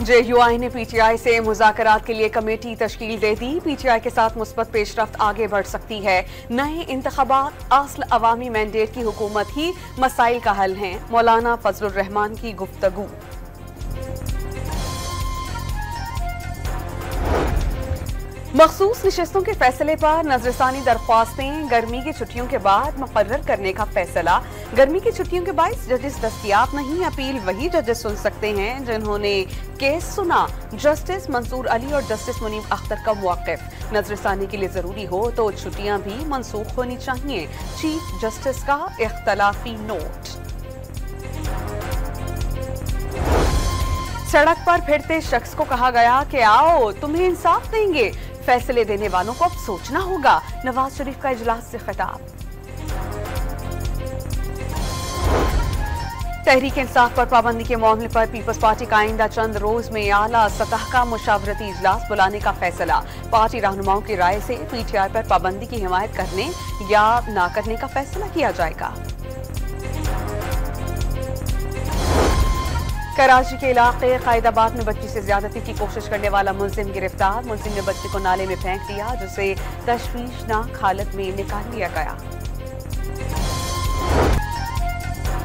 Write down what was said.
JUI ने PTI से मुज़ाकरात के लिए कमेटी तश्कील दे दी। PTI के साथ मुस्बत पेशरफ्त आगे बढ़ सकती है। नए इंतखाबात असल अवामी मैंडेट की हुकूमत ही मसाइल का हल हैं। मौलाना फजलुर रहमान की गुफ्तगू। मखसूस नशिस्तों के फैसले पर नजरसानी दरख्वास्तें। गर्मी की छुट्टियों के बाद मुकर्रर करने का फैसला। गर्मी की छुट्टियों के बायस जजेस दस्तयाब नहीं। अपील वही जजेस सुन सकते हैं जिन्होंने केस सुना। जस्टिस मंसूर अली और जस्टिस मुनीब अख्तर का मौक़िफ़। नजरसानी के लिए जरूरी हो तो छुट्टियां भी मनसूख होनी चाहिए। चीफ जस्टिस का इख्तलाफी नोट। सड़क पर फिरते शख्स को कहा गया कि आओ तुम्हें इंसाफ देंगे। फैसले देने वालों को अब सोचना होगा। नवाज शरीफ का इजलास से खिताब। तहरीक इंसाफ पर पाबंदी के मामले पर पीपल्स पार्टी का आइंदा चंद रोज में आला सतह का मुशावरती इजलास बुलाने का फैसला। पार्टी रहनुमाओं की राय से PTI पर पाबंदी की हिमायत करने या ना करने का फैसला किया जाएगा। कराची के इलाके कायदाबाद में बच्ची से ज्यादती की कोशिश करने वाला मुलजिम गिरफ्तार। मुलजिम ने बच्ची को नाले में फेंक दिया जिसे तशवीशनाक हालत में निकाल लिया गया।